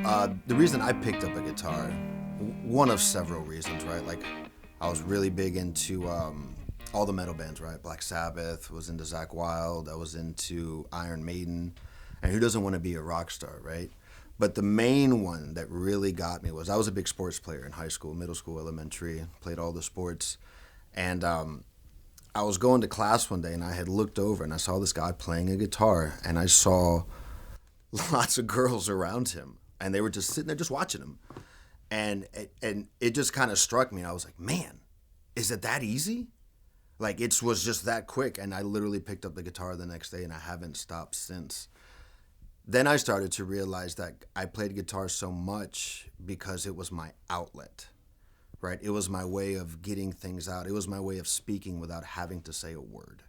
The reason I picked up a guitar, one of several reasons, right? Like, I was really big into all the metal bands, right? Black Sabbath, was into Zakk Wylde, I was into Iron Maiden, and who doesn't want to be a rock star, right? But the main one that really got me was I was a big sports player in high school, middle school, elementary, played all the sports, and I was going to class one day and I had looked over and I saw this guy playing a guitar and I saw lots of girls around him and they were just sitting there just watching him. And it just kind of struck me. I was like, man, is it that easy? Like, it was just that quick. And I literally picked up the guitar the next day and I haven't stopped since. Then I started to realize that I played guitar so much because it was my outlet, right? It was my way of getting things out. It was my way of speaking without having to say a word.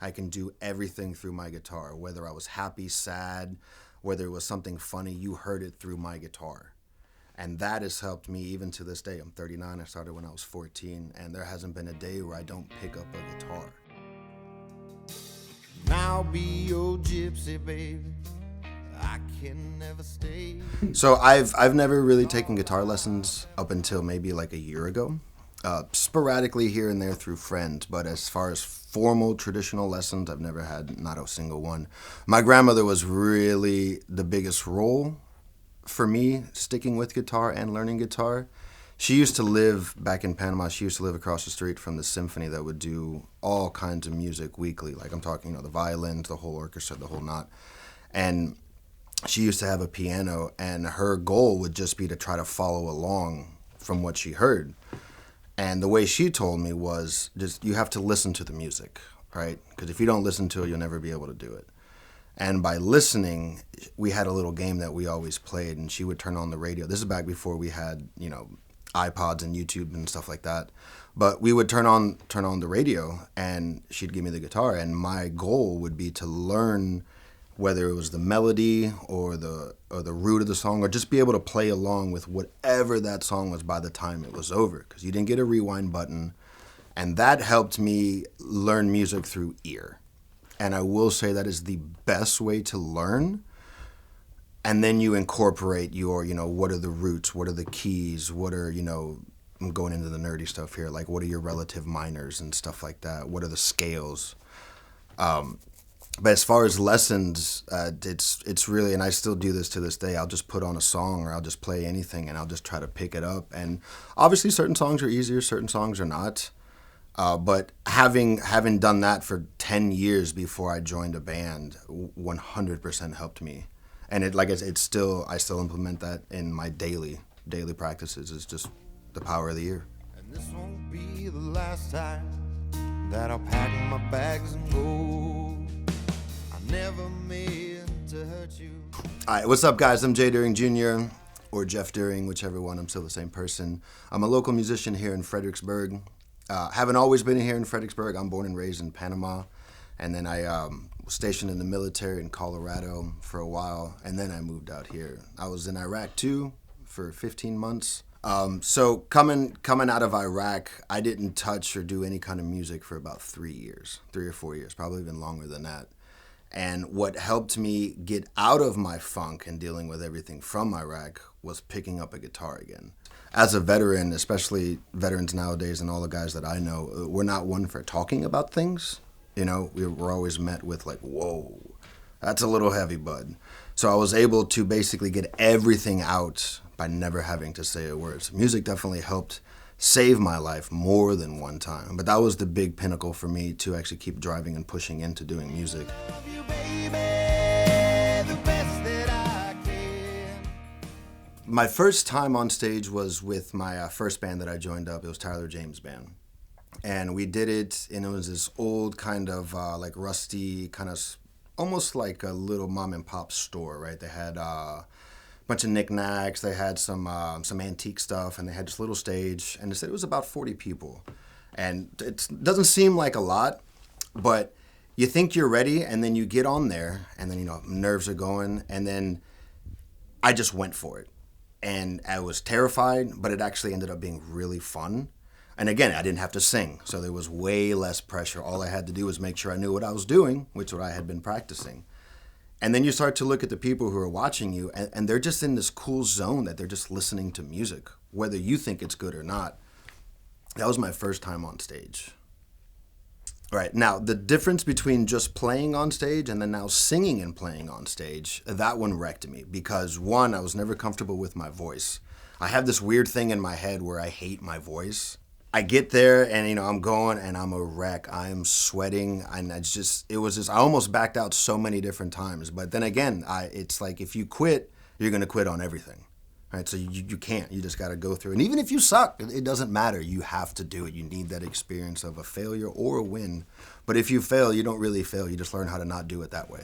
I can do everything through my guitar, whether I was happy, sad, whether it was something funny, you heard it through my guitar. And that has helped me even to this day. I'm 39, I started when I was 14, and there hasn't been a day where I don't pick up a guitar. I'll be your gypsy baby. I can never stay. So I've never really taken guitar lessons up until maybe like a year ago. Sporadically here and there through friends, but as far as formal traditional lessons, I've never had not a single one. My grandmother was really the biggest role for me sticking with guitar and learning guitar. She used to live back in Panama. She used to live across the street from the symphony that would do all kinds of music weekly. Like, I'm talking, the violins, the whole orchestra, the whole knot. And she used to have a piano, and her goal would just be to try to follow along from what she heard. And the way she told me was just, you have to listen to the music, right? Because if you don't listen to it, you'll never be able to do it. And by listening, we had a little game that we always played, and she would turn on the radio. This is back before we had, iPods and YouTube and stuff like that. But we would turn on the radio, and she'd give me the guitar, and my goal would be to learn whether it was the melody or the root of the song, or just be able to play along with whatever that song was by the time it was over, because you didn't get a rewind button. And that helped me learn music through ear. And I will say that is the best way to learn. And then you incorporate your, what are the roots, what are the keys, what are, I'm going into the nerdy stuff here, like what are your relative minors and stuff like that, what are the scales. But as far as lessons, it's really, and I still do this to this day, I'll just put on a song or I'll just play anything and I'll just try to pick it up. And obviously certain songs are easier, certain songs are not. But having done that for 10 years before I joined a band 100% helped me. And I still implement that in my daily practices. It's just the power of the ear. And this won't be the last time that I'll pack my bags and go. I never meant to hurt you. All right, what's up, guys? I'm Jay Deering Jr. or Jeff Deering, whichever one. I'm still the same person. I'm a local musician here in Fredericksburg. Haven't always been here in Fredericksburg. I'm born and raised in Panama. And then I was stationed in the military in Colorado for a while. And then I moved out here. I was in Iraq, too, for 15 months. So coming out of Iraq, I didn't touch or do any kind of music for about 3 or 4 years, probably even longer than that. And what helped me get out of my funk and dealing with everything from Iraq was picking up a guitar again. As a veteran, especially veterans nowadays and all the guys that I know, we're not one for talking about things. We're always met with like, whoa, that's a little heavy, bud. So I was able to basically get everything out by never having to say a word. So music definitely helped save my life more than one time. But that was the big pinnacle for me to actually keep driving and pushing into doing music. My first time on stage was with my first band that I joined up. It was Tyler James' band. And we did it, and it was this old kind of like rusty, kind of almost like a little mom and pop store, right? They had a bunch of knickknacks, they had some antique stuff, and they had this little stage, and they said it was about 40 people. And it doesn't seem like a lot, but you think you're ready, and then you get on there, and then, nerves are going, and then I just went for it. And I was terrified, but it actually ended up being really fun. And again, I didn't have to sing, so there was way less pressure. All I had to do was make sure I knew what I was doing, which is what I had been practicing. And then you start to look at the people who are watching you, and they're just in this cool zone that they're just listening to music, whether you think it's good or not. That was my first time on stage. Right. Now, the difference between just playing on stage and then now singing and playing on stage, that one wrecked me because, one, I was never comfortable with my voice. I have this weird thing in my head where I hate my voice. I get there and, I'm going and I'm a wreck. I am sweating and I almost backed out so many different times. But then again, it's like if you quit, you're going to quit on everything. Right, so you can't. You just got to go through. And even if you suck, it doesn't matter. You have to do it. You need that experience of a failure or a win. But if you fail, you don't really fail. You just learn how to not do it that way.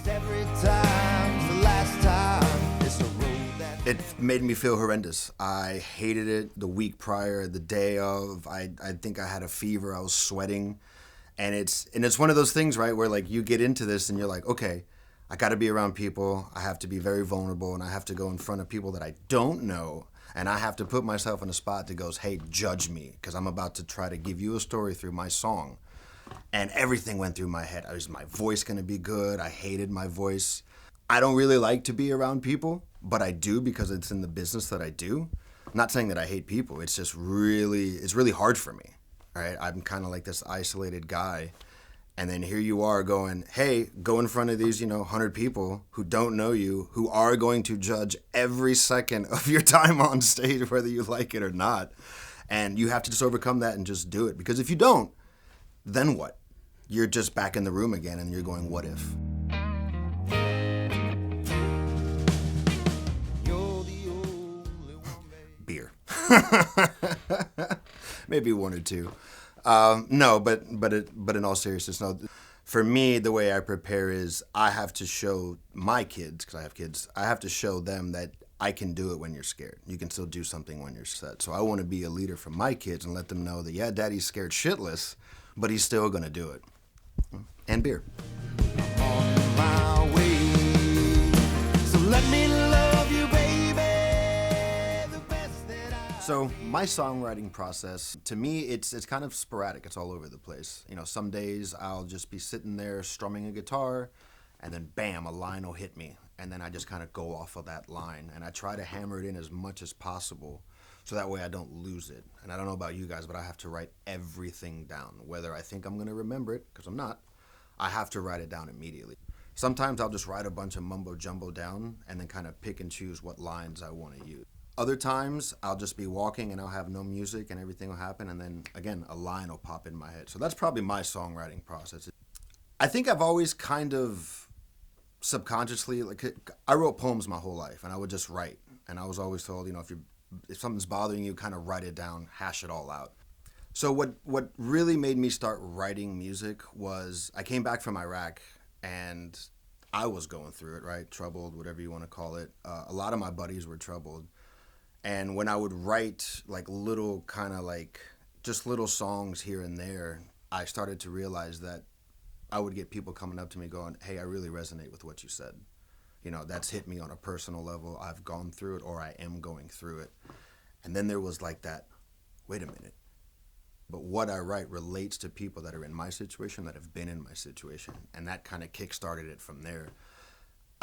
Every time's the last time. It's a road that It made me feel horrendous. I hated it the week prior, the day of. I think I had a fever. I was sweating. And it's one of those things, right, where like you get into this and you're like, okay, I got to be around people. I have to be very vulnerable, and I have to go in front of people that I don't know, and I have to put myself in a spot that goes, hey, judge me, because I'm about to try to give you a story through my song. And everything went through my head. Is my voice going to be good? I hated my voice. I don't really like to be around people, but I do because it's in the business that I do. I'm not saying that I hate people. It's just it's really hard for me, right? I'm kind of like this isolated guy. And then here you are going, hey, go in front of these, 100 people who don't know you, who are going to judge every second of your time on stage, whether you like it or not. And you have to just overcome that and just do it. Because if you don't, then what? You're just back in the room again and you're going, what if? you're the only one, babe. Beer. Maybe one or two. No, but in all seriousness, no. For me, the way I prepare is I have to show my kids, because I have kids, I have to show them that I can do it when you're scared. You can still do something when you're set. So I want to be a leader for my kids and let them know that, yeah, daddy's scared shitless, but he's still going to do it. And beer. On my way. So let me love you, baby. The best that I So my songwriting process, to me, it's kind of sporadic. It's all over the place. Some days I'll just be sitting there strumming a guitar, and then bam, a line will hit me, and then I just kind of go off of that line, and I try to hammer it in as much as possible, so that way I don't lose it. And I don't know about you guys, but I have to write everything down, whether I think I'm going to remember it, because I'm not. I have to write it down immediately. Sometimes I'll just write a bunch of mumbo jumbo down, and then kind of pick and choose what lines I want to use. Other times, I'll just be walking and I'll have no music and everything will happen, and then, again, a line will pop in my head. So that's probably my songwriting process. I think I've always kind of subconsciously, I wrote poems my whole life, and I would just write. And I was always told, if something's bothering you, kind of write it down, hash it all out. So what really made me start writing music was I came back from Iraq, and I was going through it, right? Troubled, whatever you want to call it. A lot of my buddies were troubled. And when I would write just little songs here and there, I started to realize that I would get people coming up to me going, hey, I really resonate with what you said. That's hit me on a personal level. I've gone through it, or I am going through it. And then there was like that, wait a minute. But what I write relates to people that are in my situation, that have been in my situation. And that kind of kick-started it from there.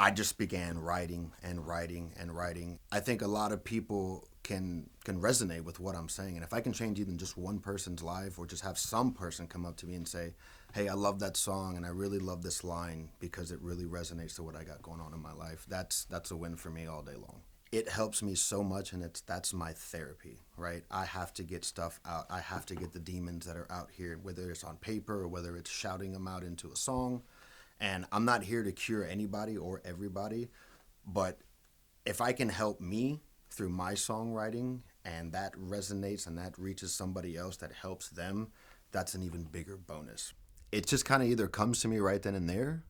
I just began writing and writing and writing. I think a lot of people can resonate with what I'm saying. And if I can change even just one person's life, or just have some person come up to me and say, hey, I love that song and I really love this line because it really resonates to what I got going on in my life, that's a win for me all day long. It helps me so much, and that's my therapy, right? I have to get stuff out. I have to get the demons that are out here, whether it's on paper or whether it's shouting them out into a song. And I'm not here to cure anybody or everybody, but if I can help me through my songwriting and that resonates and that reaches somebody else that helps them, that's an even bigger bonus. It just kind of either comes to me right then and there,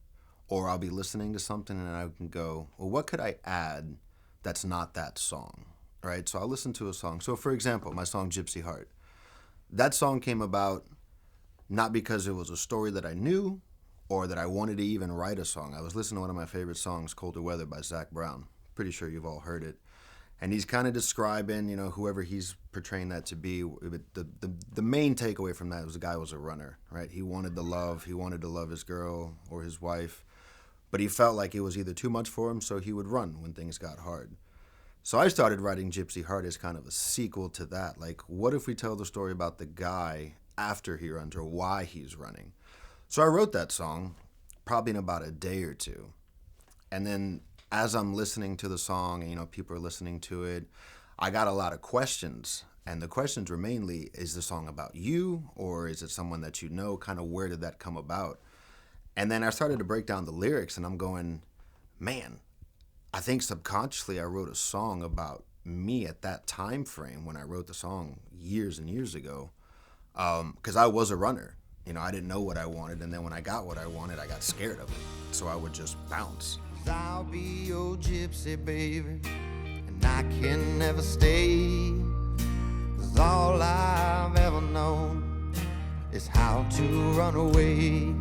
or I'll be listening to something and I can go, well, what could I add that's not that song, right? So I'll listen to a song. So for example, my song Gypsy Heart. That song came about not because it was a story that I knew or that I wanted to even write a song. I was listening to one of my favorite songs, Colder Weather by Zach Brown. Pretty sure you've all heard it. And he's kind of describing, whoever he's portraying that to be. The main takeaway from that was the guy was a runner, right? He wanted the love. He wanted to love his girl or his wife. but he felt like it was either too much for him, so he would run when things got hard. So I started writing Gypsy Heart as kind of a sequel to that. Like, what if we tell the story about the guy after he runs, or why he's running? So I wrote that song probably in about a day or two. And then as I'm listening to the song and, people are listening to it, I got a lot of questions. And the questions were mainly, is the song about you, or is it someone that you know? Kind of where did that come about? And then I started to break down the lyrics, and I'm going, man, I think subconsciously I wrote a song about me at that time frame when I wrote the song years and years ago, because I was a runner. I didn't know what I wanted, and then when I got what I wanted, I got scared of it. So I would just bounce. I'll be your gypsy, baby, and I can never stay. 'Cause all I've ever known is how to run away.